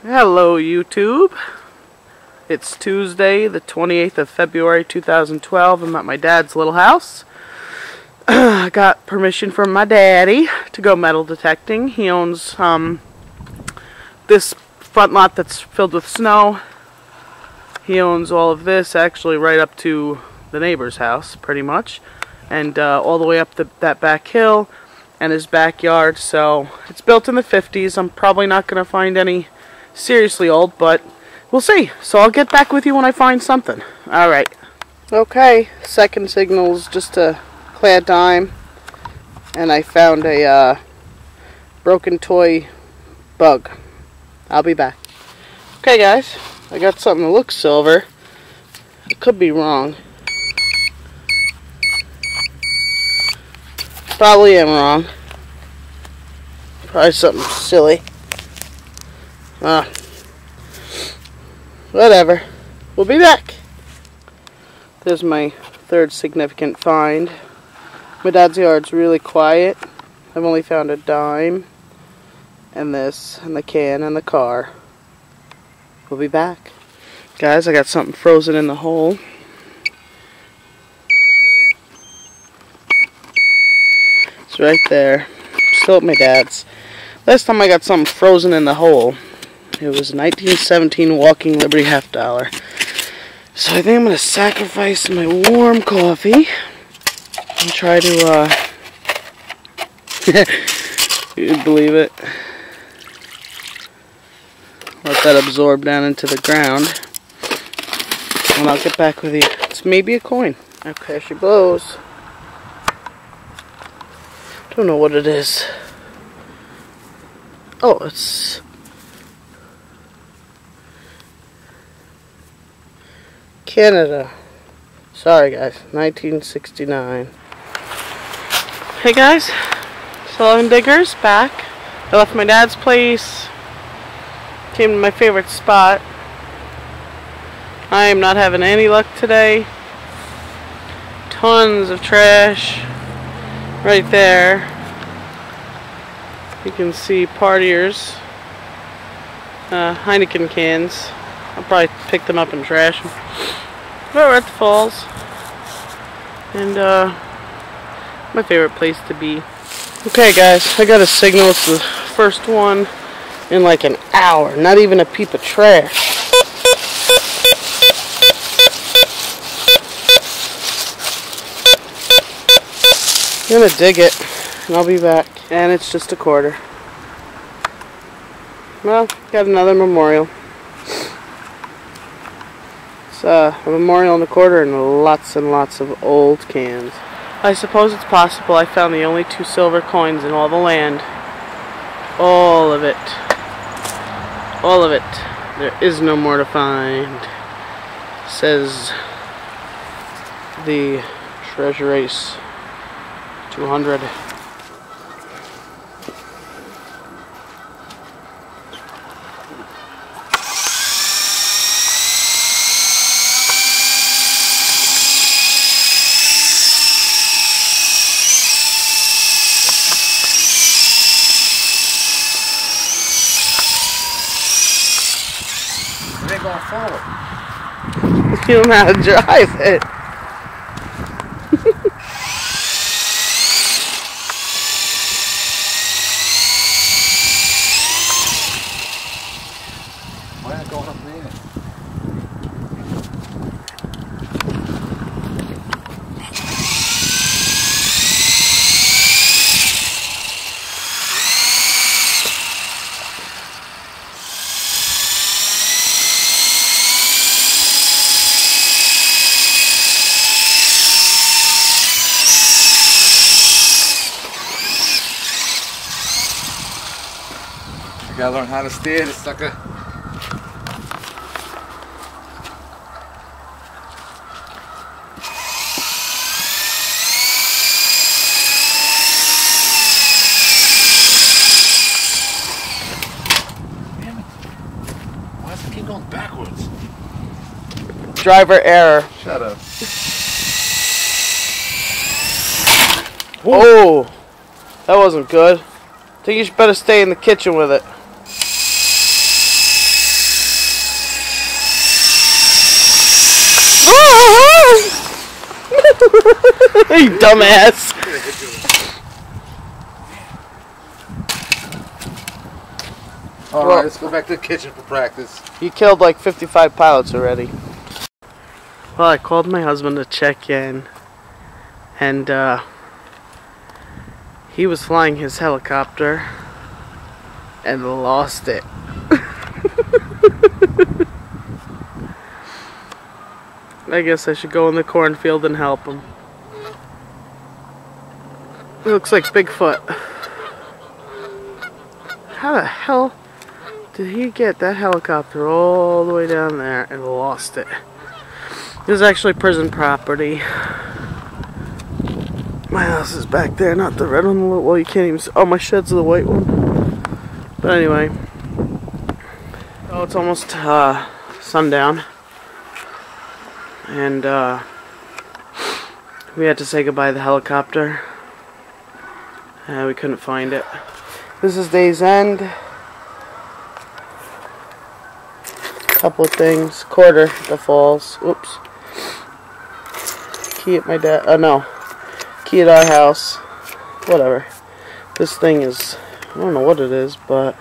Hello YouTube. It's Tuesday the 28th of February 2012. I'm at my dad's little house. I got permission from my daddy to go metal detecting. He owns this front lot that's filled with snow. He owns all of this, actually right up to the neighbor's house pretty much, and all the way up that back hill and his backyard. So it's built in the 50s. I'm probably not going to find any seriously old, but we'll see. So I'll get back with you when I find something. Alright. Okay, second signal's just a clad dime, and I found a broken toy bug. I'll be back. Okay guys, I got something that looks silver. I could be wrong. Probably am wrong. Probably something silly. Whatever. We'll be back. There's my third significant find. My dad's yard's really quiet. I've only found a dime, and this, and the can, and the car. We'll be back. Guys, I got something frozen in the hole. It's right there. Still at my dad's. Last time I got something frozen in the hole, it was 1917 Walking Liberty half dollar. So I think I'm going to sacrifice my warm coffee and try to, you'd believe it, let that absorb down into the ground, and I'll get back with you. It's maybe a coin. Okay, she blows. Don't know what it is. Oh, it's Canada. Sorry guys, 1969. Hey guys, Sullivan Diggers back. I left my dad's place, came to my favorite spot. I am not having any luck today. Tons of trash right there. You can see partiers, Heineken cans. I'll probably pick them up and trash them. But we're at the falls, and my favorite place to be. Okay guys, I got a signal. It's the first one in like an hour. Not even a peep of trash. I'm gonna dig it, and I'll be back. And it's just a quarter. Well, got another memorial. It's a memorial in the quarter and lots of old cans. I suppose it's possible I found the only 2 silver coins in all the land. All of it. All of it. There is no more to find, says the Treasure Race 200. They gonna follow. You don't know how to drive it. Why not going up there? You gotta learn how to steer this sucker. Damn it. Why does it keep going backwards? Driver error. Shut up. Oh, that wasn't good. I think you should better stay in the kitchen with it. You dumbass. Alright, let's go back to the kitchen for practice. You killed like 55 pilots already. Well, I called my husband to check in, and he was flying his helicopter and lost it. I guess I should go in the cornfield and help him. It looks like Bigfoot. How the hell did he get that helicopter all the way down there and lost it? This is actually prison property. My house is back there, not the red one. Well, you can't even see. Oh, my shed's the white one. But anyway. Oh, it's almost sundown. And we had to say goodbye to the helicopter. We couldn't find it. This is day's end. Couple of things. Quarter at the falls. Oops. Key at my dad. Oh no. Key at our house. Whatever. This thing is, I don't know what it is, but